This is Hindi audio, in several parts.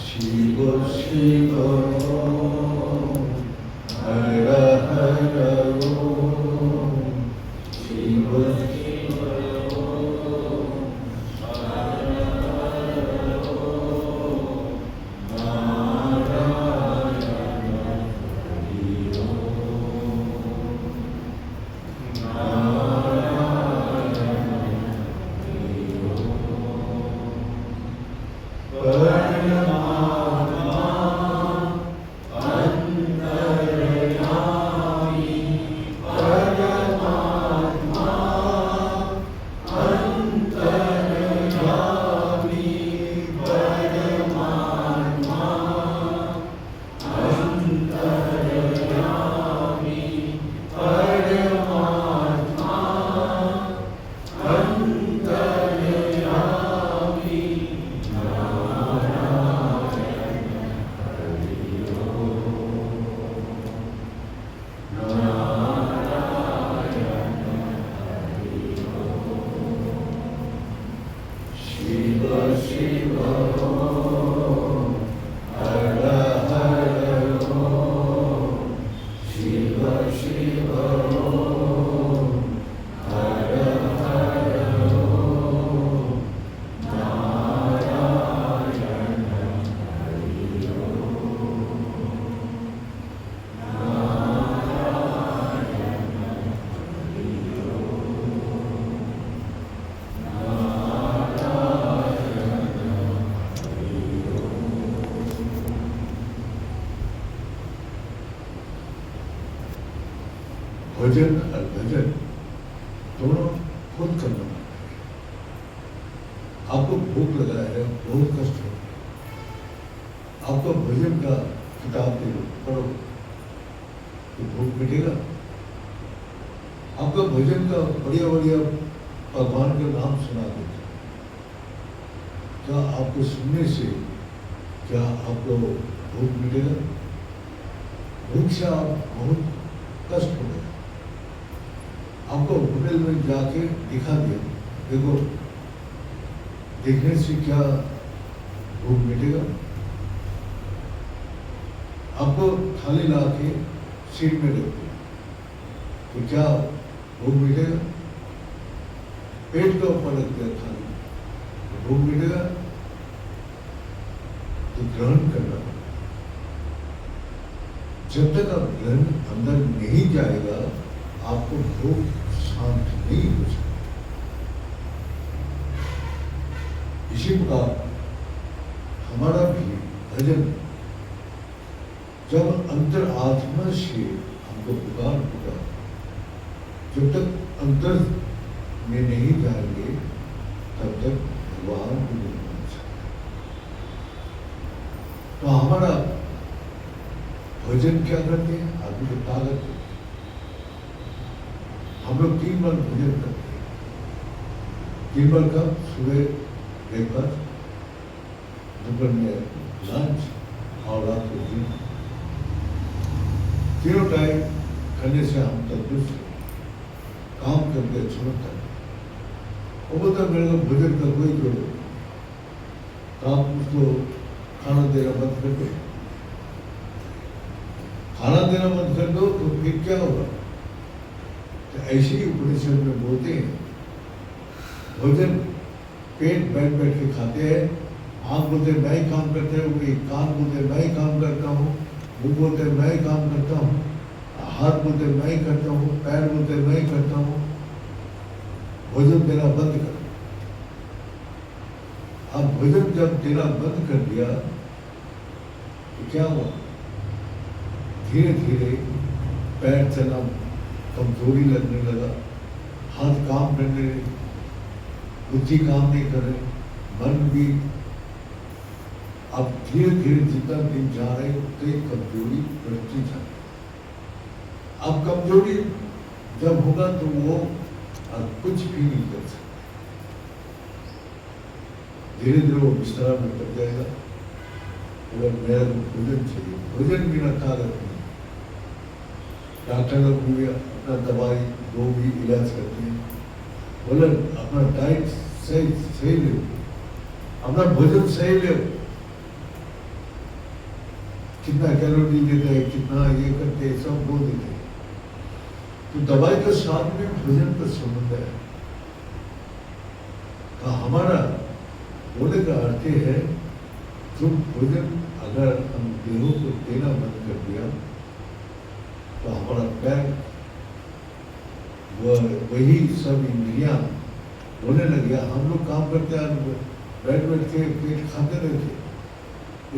शिव शिव हर हर ओम शिव शिव हर हर ओम नारायण हरि ओम नारायण हरि ओम भजन और भजन दोनों खुद करना पड़ता है। आपको भूख लगा है, बहुत कष्ट हो, आपको भजन का किताब दे दो, पढ़ो तो भूख मिटेगा। आपको भजन का बढ़िया बढ़िया भगवान के नाम सुना देते, क्या आपको सुनने से क्या आपको भूख मिटेगा? भूख से आप बहुत कष्ट हो गए। आपको होटल में जाके दिखा दिया, देखो देखने से क्या भूख मिटेगा? आपको थाली ला के सीट में रख दिया तो क्या भूख मिटेगा? पेट के ऊपर रख दिया थाली तो भूख मिटेगा? तो ग्रहण करना, जब तक आप ग्रहण अंदर नहीं जाएगा आपको भूख शांत नहीं हो सकती। इसी प्रकार हमारा भी भजन जब अंतर आत्मा से हमको पुकार होगा, जब तक अंतर में नहीं जाएंगे तब तक भगवान को नहीं पहुंच सकते। तो हमारा भजन क्या करते हैं? अभी तो ताकत है। हम लोग 3 बार भोजन करते हैं। 3 बार का सुबह ब्रेकफास्ट, दोपहर में लंच और रात को डिनर। तीनों टाइम खाने से हम तंदुरुस्त काम करके अच्छा लगता है। वो बोलता मेरे को भोजन का कोई जरूरत नहीं, तो आप उसको खाना देना बंद कर दो। खाना देना बंद कर दो तो फिर क्या होगा? तो ऐसे ही उपनिषद में बोलते हैं, भोजन पेट बैठ बैठ के खाते हैं। आँख बोलते मैं ही काम करते हैं, कान बोलते मैं ही काम करता हूँ, मुंह बोलते मैं ही काम करता हूँ, हाथ बोलते मैं ही करता हूँ, पैर बोलते मैं ही करता हूँ। भोजन देना बंद करो। अब भोजन जब देना बंद कर दिया तो क्या हुआ? धीरे धीरे पैर चलना कमजोरी लगने लगा, हाथ काम करने लगे, बुद्धि काम नहीं कर रहे, मन भी। अब धीरे धीरे जितना दिन जा रहे उतनी कमजोरी बढ़ती जा रही। अब कमजोरी जब होगा तो वो अब कुछ भी नहीं कर सकते। धीरे धीरे वो बिस्तरा में पड़ जाएगा। अगर मेरा को भोजन चाहिए, भोजन बिना ताकत नहीं। डॉक्टर लोग भी अपना दवाई जो भी इलाज करते हैं, बोले अपना डाइट सही ले, अपना भोजन सही ले, कितना कैलोरी देते हैं, कितना ये करते हैं, सब बोल देते हैं। तो दवाई के साथ में भोजन का संबंध है। तो हमारा बोले का अर्थ है जो भोजन अगर हम देहों को देना बंद कर दिया तो हमारा पैर वही सब इंद्रियां होने लग गया। हम लोग काम करते हैं, बैठ बैठ के पेट खाते रहते,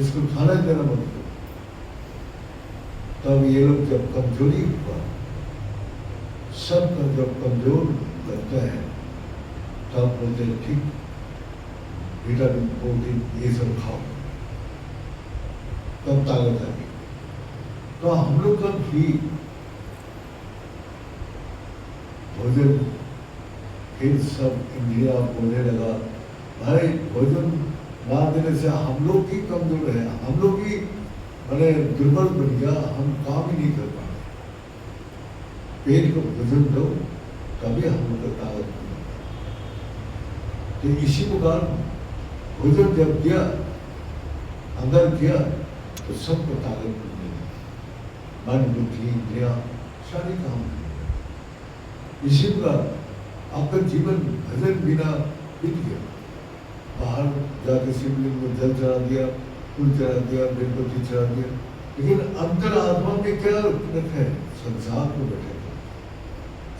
इसको खाना देना बंद करो। तब ये लोग जब कमजोरी हुआ, सबका जब कमजोर लगता है तब बोलते ठीक विटामिन प्रोटीन ये सब खाओ, तब ताकत आ गई। तो हम लोग का भी भोजन फिर सब इंडिया बोलने लगा भाई भोजन ना देने से हम लोग ही कमजोर है, हम लोग ही मैंने दुर्बल बन गया, हम काम ही नहीं कर पा रहे। पेट को भोजन दो तभी हम लोग का ताकत मिलेगा। तो इसी प्रकार भोजन जब दिया अंदर किया तो सबको ताकत मिलेगी, मन बुद्धि इंद्रिया सारी काम करेगा। इसी प्रकार आपका जीवन भजन बिना बीत गया। बाहर जाके शिवलिंग में जल चढ़ा दिया, फूल चढ़ा दिया, बेलपति चढ़ा दिया, लेकिन अंतर आत्मा में क्या रखा है? संसार को बैठे,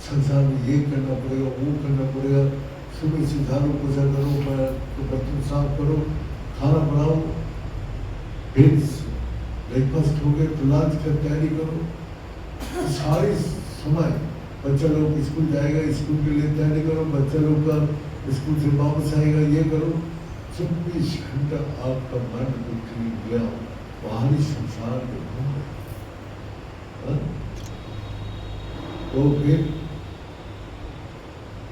संसार में ये करना पड़ेगा, वो करना पड़ेगा, सुबह से झाड़ू पोछा करो, तो बर्तन साफ करो, खाना बनाओ, फिर ब्रेकफास्ट हो गए तो लंच की तैयारी करो। सारी समय बच्चा लोग स्कूल जाएगा, स्कूल के लिए तैयारी करो, बच्चा लोग का स्कूल से वापस आएगा, ये करो। 24 घंटा आपका मन बुद्धि गया बाहरी संसार में घूम रहे। तो फिर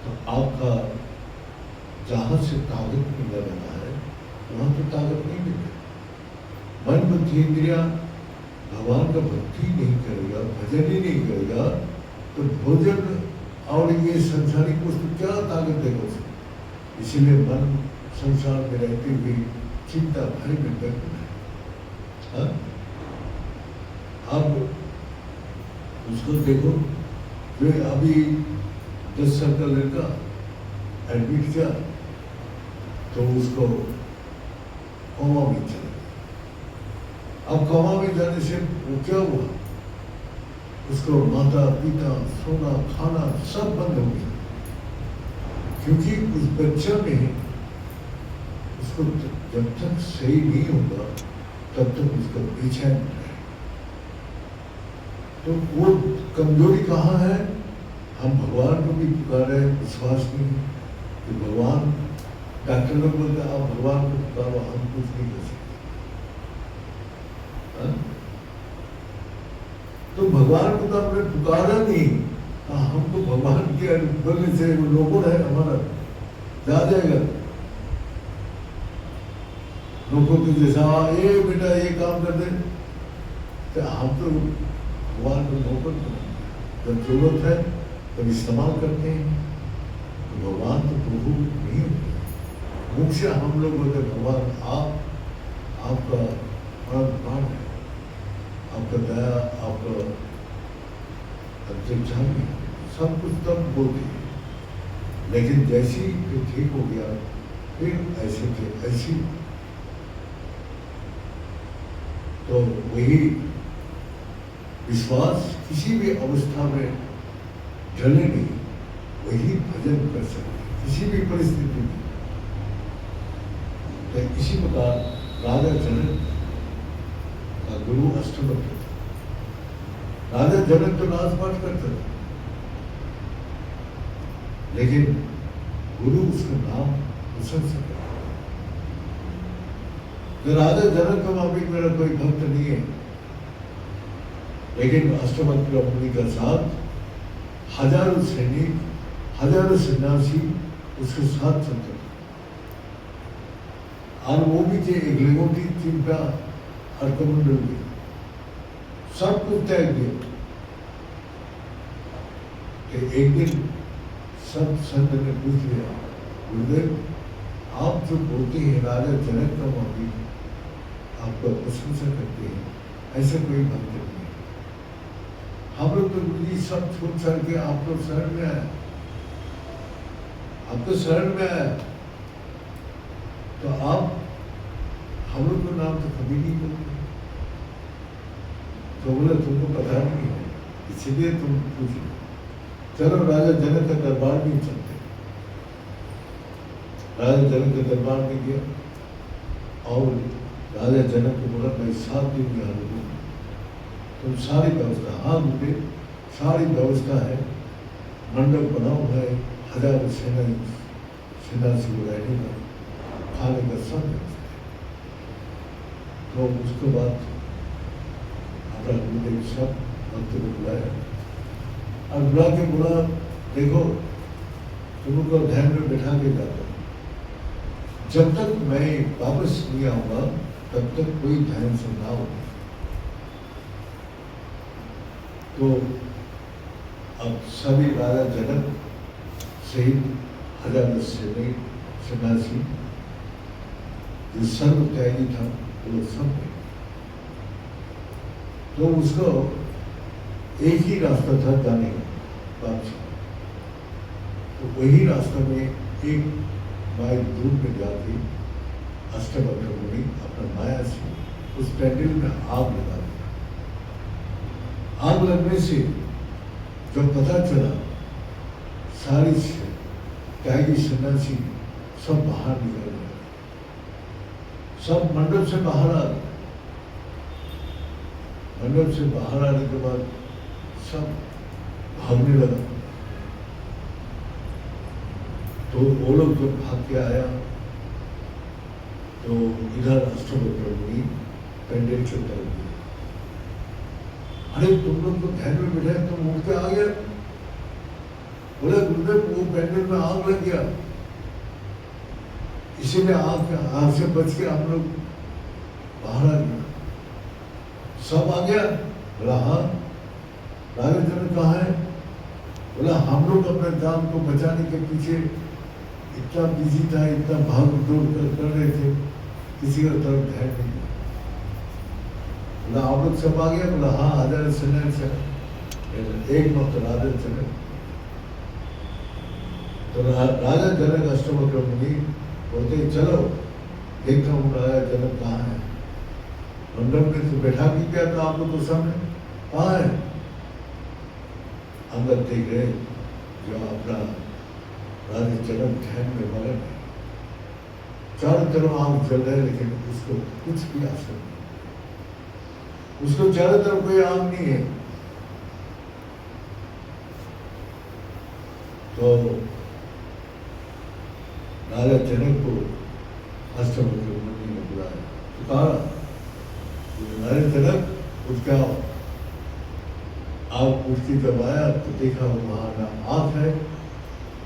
तो आपका जहाँ से ताकत मिलने लगा है वहाँ तो ताकत नहीं मिलेगी। मन बुद्धि इंद्रिया भगवान का भक्ति नहीं करेगा, भजन ही नहीं करेगा, तो भोजन और ये संसारिक वस्तु क्या ताकत देगा उसको? इसीलिए मन संसार में रहते हुए चिंता भय में व्यक्त है। अब उसको देखो, जो अभी 10 साल का लड़का एडमिट किया तो उसको कोमा में चला गया। अब कोमा में जाने से वो क्या हुआ? उसको माता पिता सोना खाना सब बंद हो गया, क्योंकि उस बच्चा में उसको जब तक सही नहीं होगा तब तक उसका बेचैन रहे। तो वो कमजोरी कहाँ है? हम भगवान को भी पुकारे, विश्वास नहीं कि भगवान, डॉक्टर लोग बोलते हैं आप भगवान को पुकारो, हम कुछ नहीं कर सकते। तो भगवान को तो हमने पुकारा नहीं, हम तो भगवान के बोलने से वो लोगों है हमारा जा जाएगा। लोगों के जैसा ये बेटा ये काम कर दे, तो हम तो भगवान को नौकर जब जरूरत है तब इस्तेमाल करते हैं। तो भगवान तो प्रभु नहीं होते, मुख से हम लोग बोलते भगवान आपका प्राण है, आपका दया, आपका अंतर्जामी सब कुछ तब बोलते हैं। लेकिन जैसे ही ठीक हो गया फिर ऐसे थे ऐसी, तो वही विश्वास किसी भी अवस्था में ढले नहीं, वही भजन कर सकते किसी भी परिस्थिति में। तो इसी प्रकार राजा जनक का गुरु अष्टवक्र था। राजा जनक तो नाच पाठ करता था, लेकिन गुरु उसका नाम उछल सका। तो राजा जनक का माफी मेरा कोई भक्त नहीं है, लेकिन अष्टवक्र मुनि का साथ हजारों सैनिक, हजारों सन्यासी उसके साथ चलते थे। और वो भी थे एक लेगोटी चिंता अर्कमंडल में, सब कुछ त्याग दिया। एक दिन सब संत ने पूछ लिया, गुरुदेव आप जो बोलते हैं राजा जनक का माफी आपका प्रशंसा करते हैं, ऐसे कोई भक्त नहीं है। हम लोग तो गुरु जी सब छोड़ छाड़ के आप तो शरण में आए, आप तो शरण में आए, तो आप हम लोग को नाम तो कभी नहीं बोलते। तो बोले तुमको पता नहीं है, इसीलिए तुम पूछ लो। चलो राजा जनक का दरबार भी चलते। राजा जनक के दरबार में गया और राजा जनक को बोला मैं 7 दिन में आ रहा, तुम सारी व्यवस्था, हाँ मुझे सारी व्यवस्था है, मंडप बना हुआ है, 1000 सेना से रहने का, खाने का सब व्यवस्था है। तो उसके बाद अपना गुरुदेव सब भक्त को बुलाया और बुला के बोला देखो तुमको ध्यान में बैठा के जाता, जब तक मैं वापस नहीं आऊंगा तब तक कोई ध्यान से ना हो। तो अब सभी राजा जनक सहित 1000 सन्यासी जो सर्व त्यागी था वो सब गए। तो उसको एक ही रास्ता था जाने का वापस। तो वही रास्ता में एक माइल दूर में जाके अष्टवक्र मुनि अपना माया से उस पैंडल में आग लगा दिया। आग लगने से जब पता चला सारी त्यागी सन्यासी सब बाहर निकल गए, सब मंडप से बाहर आ गए। मंडप से बाहर आने के बाद सब भागने लगा। तो वो लोग जब भाग के आया तो इधर अष्टवक्र मुनि पेंडेल की तरफ गए। अरे तुम लोग तो ध्यान में बैठे, तुम उठ के आ गया। बोले गुरुदेव वो पेंडेल में आग लग गया, इसीलिए आग से बच के हम लोग बाहर आ गया। सब आ गया? बोला हाँ। राजा जनक कहाँ है? बोला हम लोग अपने जान को बचाने के पीछे इतना बिजी था, इतना भाग दौड़ कर रहे थे, किसी का तरफ ध्यान नहीं दिया। बोला आप लोग सब आ गया? बोला हाँ 1000 सन्यासी एक वक्त राजा जनक। तो राजा जनक अष्टवक्र मुनि बोलते चलो देखता हूँ राजा जनक कहाँ है। मंडप में तो बैठा भी क्या था आप लोग तो सामने, कहाँ है? अंदर देख रहे जो अपना राजा जनक ध्यान में मगन है, चारों तरफ आग जल रहे, लेकिन उसको कुछ भी असर नहीं, उसको चारों तरफ कोई आग नहीं है। तो राजा जनक को अष्टवक्र मुनि ने बुलाया, तो कहा राजा जनक उठ जाओ। आप उठ के जब आया तो देखा वहां ना आग है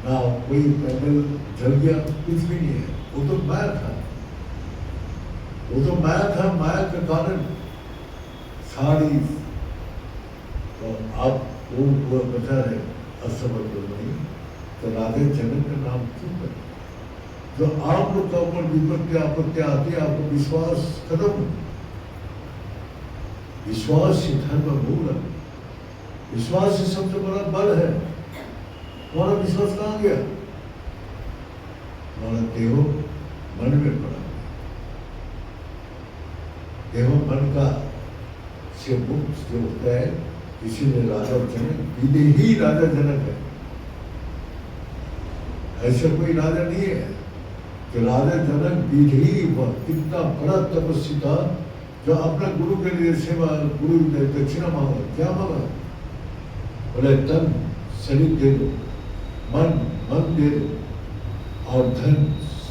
ना कोई पैदल जल गया, कुछ भी नहीं है। वो तो माया था, वो तो माया था, माया के कारण सारी। तो आप वो बचा रहे अष्टवक्र मुनि, तो राजा जनक का नाम क्यों कर? जो आप लोग का ऊपर विपत्ति आपत्ति आती है, आपको विश्वास खत्म। विश्वास से धर्म मूल है, विश्वास से सबसे बड़ा बल है। तुम्हारा विश्वास कहाँ गया? तुम्हारा देहो मन में पड़ा, देहो मन का से मुक्त जो होता है, इसीलिए राजा जनक विदेही राजा जनक है। ऐसा कोई राजा नहीं है कि राजा जनक विदेही हुआ। कितना बड़ा तपस्वी था जो अपना गुरु के लिए सेवा, गुरु ने दक्षिणा मांगा, क्या मांगा? बोले तन शरीर दे दो, मन दे दो और धन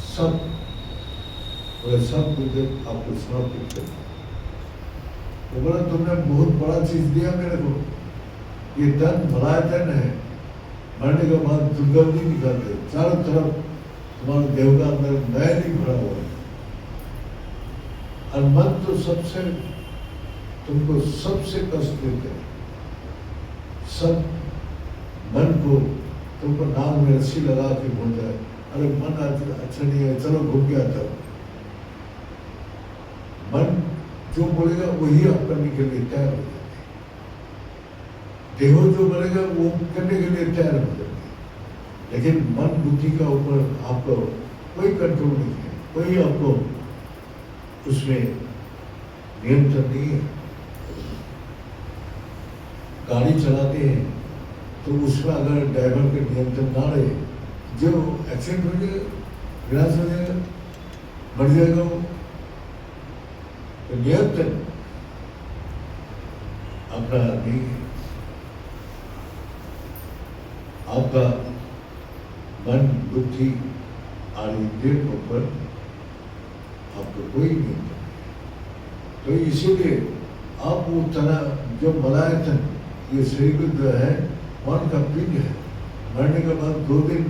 सब, बोले सब कुछ आपको समर्पित कर। तो बोला तुमने बहुत बड़ा चीज दिया मेरे को, ये धन भला धन है, मरने के बाद दुर्गंधी निकालते, चारों तरफ तुम्हारे देह का अंदर मैल ही भरा हुआ है। और मन तो सबसे तुमको सबसे कष्ट देते हैं। सब मन को तुमको नाक में रस्सी लगा के भूल जाए, अरे मन अच्छा नहीं है, चलो घूम के आता। मन जो बोलेगा वही आप करने के लिए तैयार हो जाते हैं। देहो जो बोलेगा वो करने के लिए तैयार हो जाते हैं। लेकिन मन बुद्धि का ऊपर आपको कोई कंट्रोल नहीं है, कोई आपको उसमें नियंत्रण नहीं है। गाड़ी चलाते हैं तो उसमें अगर ड्राइवर के नियंत्रण ना रहे, जो एक्सीडेंट हो जाएगा, विनाश हो जाएगा, मर जाएगा वो। तो नियंत्रण अपना नहीं है। आपका मन बुद्धि और इंद्रिय के ऊपर आपको कोई नियंत्रण नहीं। तो इसीलिए आप वो तरह जो मलायतन, ये शरीर जो है मन का पिंड है, मरने के बाद 2 दिन,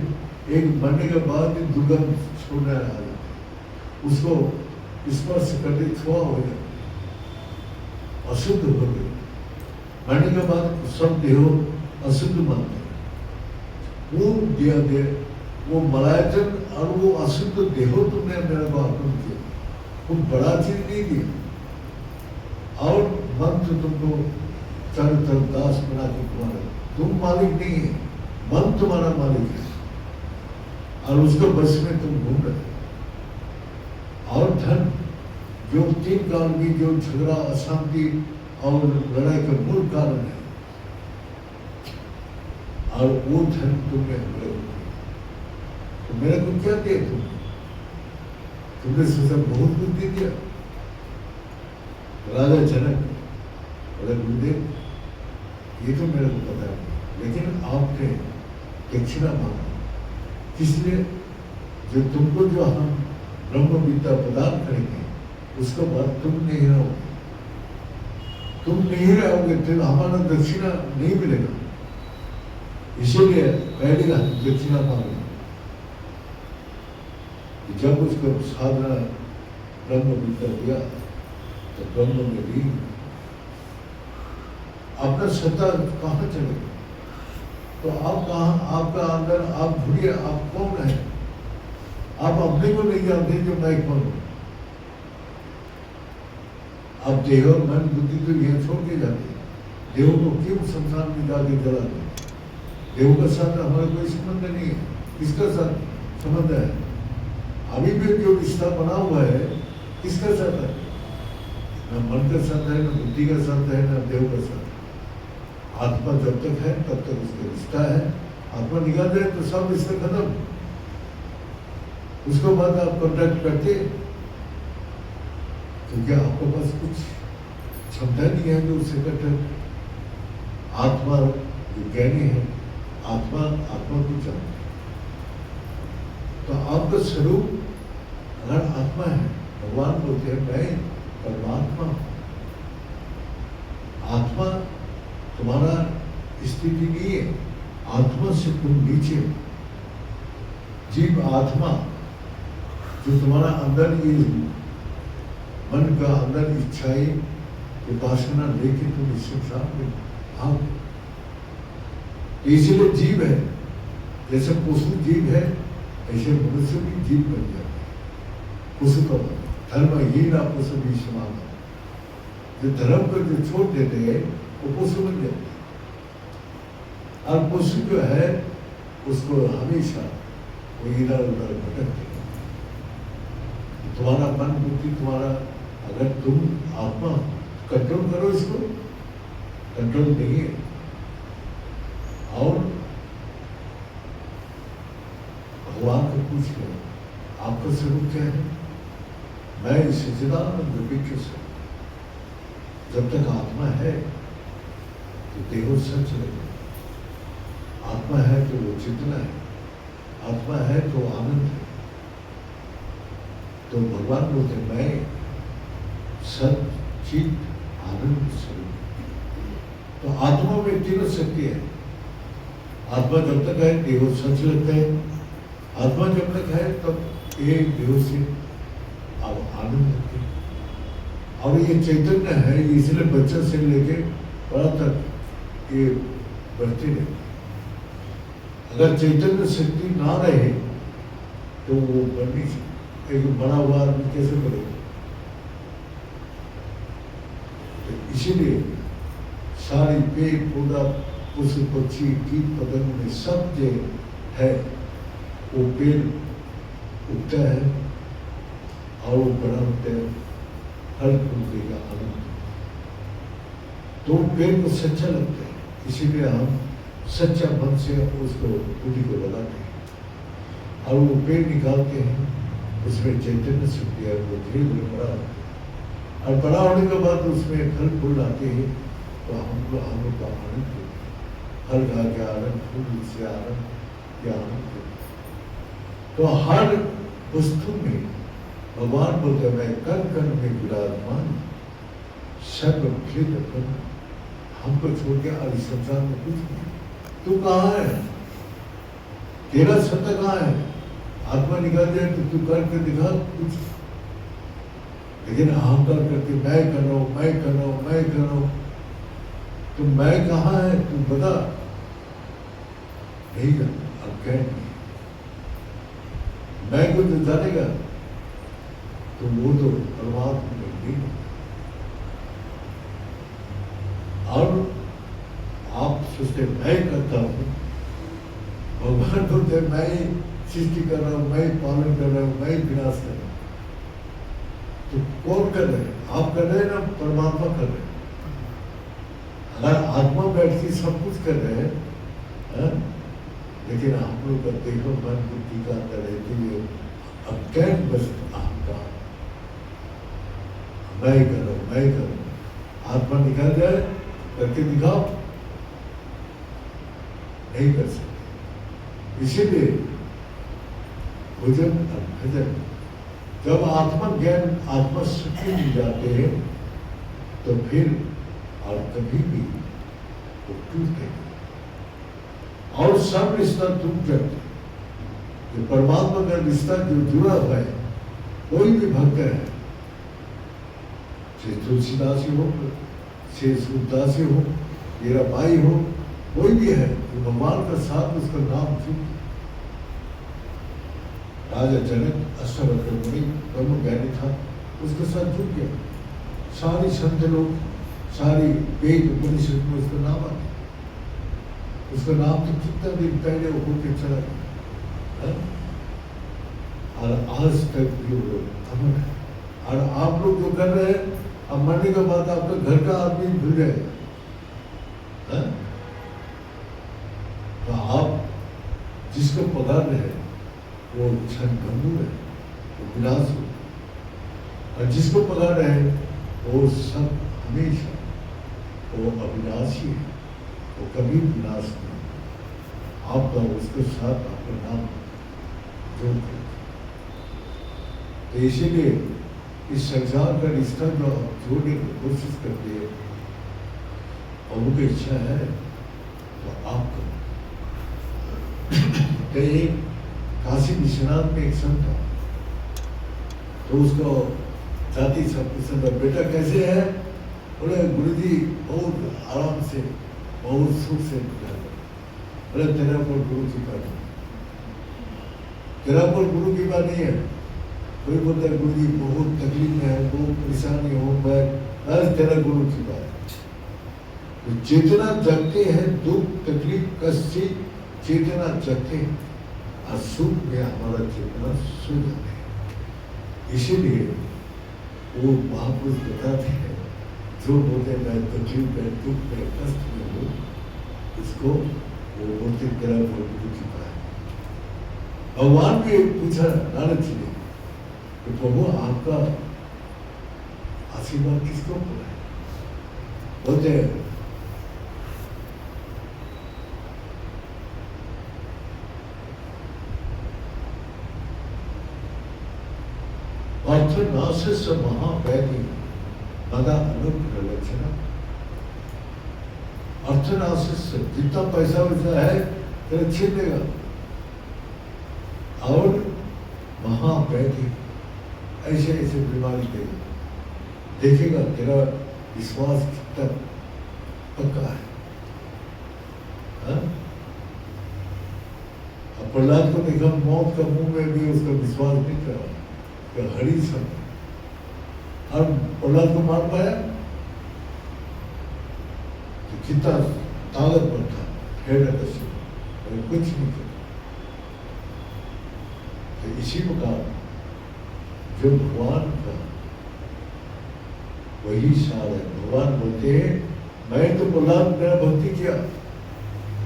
एक मरने के बाद ही दुर्गंध छोड़ने आ जाते हैं, उसको स्पर्श करके छुआ हो जाता, अशुद्ध हो गए। मरने के बाद सब देहो अशुद्ध मानते हैं। वो दिया दे वो मलायतन और वो अशुद्ध देहो तुमने मेरे को अर्पण किया, वो बड़ा चीज नहीं दिया। और मन तो तुमको चारों तरफ दास बना के तुम्हारा, तुम मालिक नहीं है, मन तुम्हारा मालिक है और उसको बस में तुम घूम रहे। और धन जो 3 काल की जो झगड़ा, अशांति और लड़ाई का मूल कारण है, और वो धन तुमने मेरे को, तो मेरे को क्या दिया तुमने सोचा बहुत कुछ दे दिया। राजा जनक बोले गुरुदेव ये तो मेरे को पता है, लेकिन आपने दक्षिणा मांगा, इसलिए जो तुमको जो हम ब्रह्म विद्या प्रदान करेंगे उसके बाद तुम नहीं रहोगे, तुम नहीं रहोगे तो हमारा दक्षिणा नहीं मिलेगा। इसीलिए पहले हम दक्षिणा मांगे। जब उसको साधना ब्रह्म विद्या दिया तो ब्रह्म में भी अपना सत्ता कहाँ चलेगा? तो आप कहाँ, आपका अंदर आप भूलिए आप कौन है। आप अपने को नहीं जानते जो मैं कौन हूँ। आप देह मन बुद्धि तो यह छोड़ के जाते हैं, देह को क्यों संसार में जाके जलाते? देह का साथ हमारा कोई संबंध नहीं है। किसका साथ संबंध है? अभी भी जो रिश्ता बना हुआ है किसका साथ है? न मन का साथ है, न बुद्धि का साथ है, न देह का साथ। आत्मा जब तक है तब तक उसका रिश्ता है। आत्मा निकाल जाए तो सब रिश्ता खत्म। उसके बाद आप कॉन्ट्रैक्ट करते तो क्या आपके पास कुछ क्षमता नहीं है जो उससे कटे? आत्मा विज्ञानी है, आत्मा आत्मा को जानता है। तो आपका स्वरूप अगर आत्मा है, भगवान बोलते हैं मैं परमात्मा हूं। आत्मा तुम्हारा स्थिति नहीं है, आत्मा से तुम नीचे। जीव आत्मा जो तुम्हारा अंदर ये मन का अंदर इच्छाएं उपासना लेके तुम इस संसार में आओ। इसीलिए जीव है, जैसे पशु जीव है ऐसे मनुष्य भी जीव बन जाते हैं। पशु का धर्म ही ना पशु भी समान। जो धर्म को जो छोड़ देते हैं वो पशु बन जाते हैं। और पशु जो है उसको हमेशा वो इधर उधर भटकते हैं। तुम्हारा मन बुद्धि तुम्हारा, अगर तुम आत्मा कंट्रोल करो इसको, कंट्रोल नहीं है। और भगवान को पूछ लो आपका स्वरूप क्या है? मैं सच्चिदानंद विग्रह से। जब तक आत्मा है तो देहो सच रहेगा। आत्मा है तो वो चेतना है, आत्मा है तो आनंद है। तो भगवान बोलते मैं सत चित आनंद स्वरूप। तो आत्मा में तीनों शक्ति है। आत्मा जब तक है देह सच लगता है, आत्मा जब तक है तब एक देह से अब आनंद लगते है। और ये चैतन्य है, इसलिए बच्चे से लेके बड़ा तक ये बढ़ते रहते। अगर चैतन्य शक्ति ना रहे तो वो बढ़ नहीं सकती। एक बड़ा हुआ आदमी कैसे बढ़ेगा? इसीलिए सारी पेड़ पौधा पशु पक्षी कीट पतंग में सब जो है वो पेड़ उगता है और वो बड़ा होता है, फल फूल देगा, आनंद। तो पेड़ को सच्चा लगता है, इसीलिए हम सच्चा मन से उसको बुद्धि को लगाते हैं और वो पेड़ निकालते हैं, उसमें चैतन्य शक्ति है, वो धीरे धीरे बड़ा होता है और बड़ा होने के बाद उसमें फल फूल आते हैं तो हम लोग का आनंद होता है। फल खा के आनंद, फूल से आनंद, या आनंद होता है। तो हर वस्तु में भगवान बोलते हैं, मैं कण कण में विराजमान सर्व भेद अपन, हमको छोड़ के आदि संसार में कुछ नहीं। तू कहाँ है? तेरा सत्ता कहाँ है? आत्मा निकाल जाए तो तू करके दिखा कुछ, लेकिन अहंकार करके मैं कर रहा हूँ, मैं कर रहा हूँ, मैं कर रहा हूँ। तो मैं कहाँ है तू बता? नहीं जानता, अब कह नहीं। मैं को तो जानेगा तो वो तो परमात्मा में नहीं। और आप सोचते मैं करता हूँ, भगवान बोलते मैं सृष्टि कर रहा हूँ, मैं पालन कर रहा हूँ, मैं विनाश कर रहा हूँ। तो कौन कर रहे हैं? आप कर रहे हैं ना, परमात्मा कर रहे हैं। अगर आत्मा बैठती सब कुछ कर रहे हैं, लेकिन हम लोग का देखो मन बुद्धि का अंदर रहते हुए अज्ञान बस अहंकार, मैं कर रहा हूँ, मैं कर रहा हूँ। आत्मा निकल जाए करके दिखाओ, नहीं कर सकते। इसीलिए भोजन और भजन, जब आत्मा ज्ञान आत्मा शक्ति मिल जाते हैं तो फिर और कभी भी वो टूटते और सब रिश्ता टूट जाते। जो परमात्मा का रिश्ता जो जुड़ा हुआ है, कोई भी भक्त है, चाहे तुलसीदास हो, चाहे सूरदास हो, मेरा भाई हो, कोई भी है तो भगवान का साथ उसका नाम जुड़। राजा जनक अष्टावक्र मुनि ब्रह्म ज्ञानी था, उसके साथ जुड़ गया। सारी संत लोग, सारी वेद उपनिषद में उसका नाम आ गया। उसका नाम तो कितना दिन पहले वो होके चला गया और आज तक भी वो अमर है। और आप लोग जो कर रहे हैं, अब मरने के बाद आपका घर का आदमी भूल जाएगा। तो आप जिसको पगार रहे हैं वो क्षण भंगुर है, वो विनाश हो। और जिसको पगार रहे हैं वो सब हमेशा वो अविनाशी है, वो कभी विनाश नहीं। आपका उसके साथ आपका नाम जोड़ कर, तो इसीलिए इस संसार का रिश्ता जो आप जोड़ने की कोशिश करते हैं और उनकी इच्छा है तो आप करो। एक काशी विश्वनाथ में एक संत था, तो उसको जाति सब पसंद, बेटा कैसे है? बोले गुरुजी बहुत आराम से, बहुत सुख से। बोले तेरा पर गुरु की बात नहीं, तेरा पर गुरु की बात नहीं है। कोई बोलता है गुरुजी बहुत तकलीफ में है, बहुत परेशानी हो, मैं तेरा गुरु की बात है। चेतना जगते हैं, दुख तकलीफ कष्ट से चेतना जगते हैं और सुख में हमारा चेतना सो जाते हैं। इसीलिए वो महापुरुष बताते हैं, जो बोलते मैं तकलीफ में, दुख में, कष्ट में हूँ, इसको वो बोलते तेरा गुरु की बात है। भगवान भी पूछा नारद जी ने कि प्रभु आपका आशीर्वाद किसको बोला है? बोलते अर्थनाशस्य महावैधि मदा अनुग्रह लक्षण। अर्थनाशस्य जितना पैसा वैसा है तेरा छीन लेगा, और महावैधि ऐसे ऐसे बीमारी देगा, देखेगा तेरा विश्वास कितना पक्का है। अब प्रहलाद को देखा, मौत का मुंह में भी उसका विश्वास नहीं करा, हरी सब और प्रहलाद को मार पाया तो कितना ताकतवर था हिरण्यकश्यप, पर कुछ नहीं किया। तो इसी प्रकार जो भगवान का वही सार है। भगवान बोलते हैं मैं तो प्रहलाद मेरा भक्ति किया,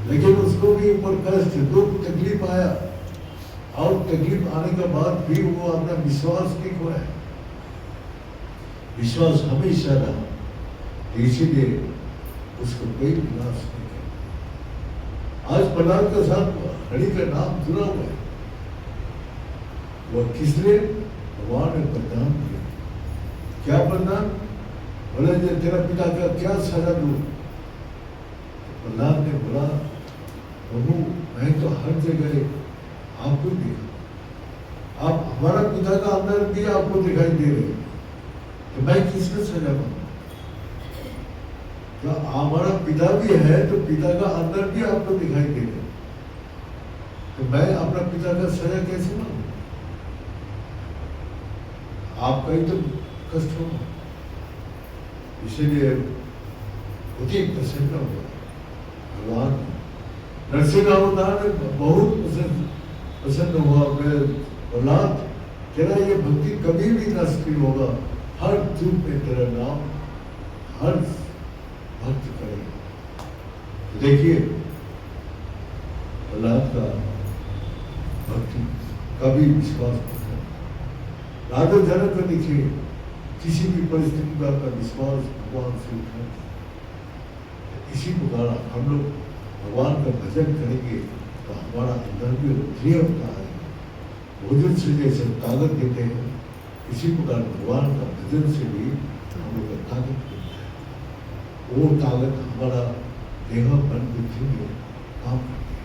लेकिन उसको भी ऊपर कष्ट दुख तकलीफ आया, और तकलीफ आने के बाद भी वो अपना विश्वास नहीं खोया, विश्वास हमेशा रहा, इसीलिए उसको कोई विनाश नहीं किया। आज प्रहलाद के साथ हरि का नाम जुड़ा हुआ है। वह किसने? भगवान ने प्रदान किया। क्या प्रदान? बोले जो तेरा पिता का क्या सजा दूं? प्रहलाद ने बोला प्रभु मैं तो हर जगह आपको देखा, आप हमारा पिता का अंदर भी आपको दिखाई दे रहे, तो मैं किसको सजा दूं? तो हमारा पिता भी है तो पिता का अंदर भी आपको दिखाई दे रहे, तो मैं अपना पिता का सजा कैसे मानूं? आपका ही तो कष्ट होगा। इसीलिए अति प्रसन्न हुआ भगवान। नरसिंह अवतार ने बहुत प्रसन्न हुआ। प्रहलाद तेरा ये भक्ति कभी भी नष्ट नहीं होगा, हर युग में तेरा नाम हर भक्त करेगा। तो देखिए प्रहलाद का भक्ति कभी विश्वास नहीं करता। राजा जनक को देखिए किसी भी परिस्थिति में अपना विश्वास भगवान से उठा। इसी प्रकार हम लोग भगवान का भजन करेंगे तो हमारा अंदर भी दृढ़ होता है। भोजन से जैसे ताकत देते हैं, इसी प्रकार भगवान का भजन से भी हम लोग का ताकत देता है। वो ताकत हमारा देह मन बुद्धि में काम करती है।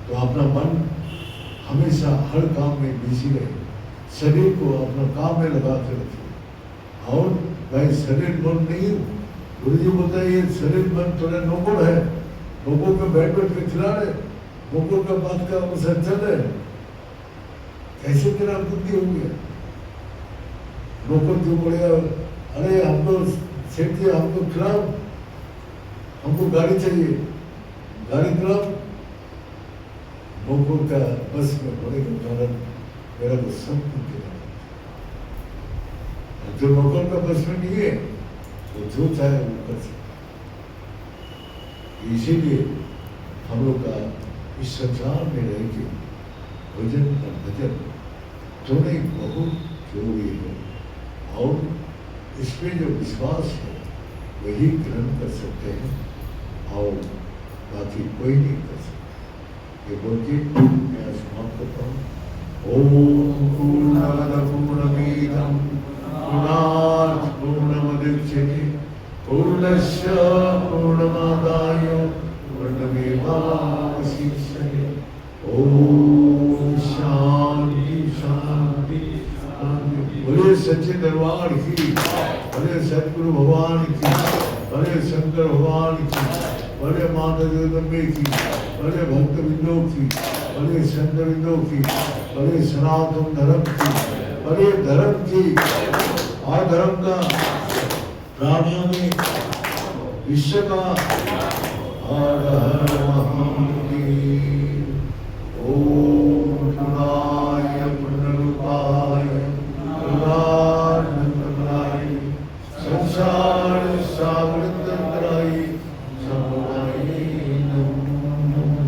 तो अपना मन हमेशा हर काम में बिजी रहे, शरीर को अपना काम में लगा के रखे। और भाई शरीर मन नहीं, गुरु जी बोलता है ये शरीर मन थोड़ा नौकर है, नौकर का बैठ बैठ के खिला रहे, नौकर का बात का अनुसार चल रहे, कैसे तेरा बुद्धि हो गया? नौकर जो बोलेगा अरे हमको सेठ जी हमको खिलाओ, हमको गाड़ी चाहिए, गाड़ी खिलाओ, नौकर का बस में होने के कारण मेरा को सब कुछ देना। जो नौकर का बस में नहीं है वो जो चाहे वो कर सकता। इसीलिए हम लोग का इस संसार में रह के भजन और भजन दोनों बहुत जरूरी है, और इसमें जो विश्वास है वही ग्रहण कर सकते हैं, और बाकी कोई नहीं कर सकता। ये बोल के मैं समाप्त करता हूँ। ओम पूर्णमद पूर्णमिदं पूर्णात् पूर्णमुदच्यते पूर्णस्य पूर्णमादाय पूर्णमेवावशिष्यते। ओम शांति शांति शांति। बोले सच्चे दरबार की, बोले सतगुरु भगवान की, बोले शंकर भगवान की, बोले माता जगदम्बे की, बोले भक्त बिंदु की, बोले संत बिंदु की, बोले सनातन धर्म की, बोले धर्म की और धर्म का प्राणियों में विश्व का हर हर महादेव। ओम पुराय पुनरुपाय पुराणंदनाय संसार सागर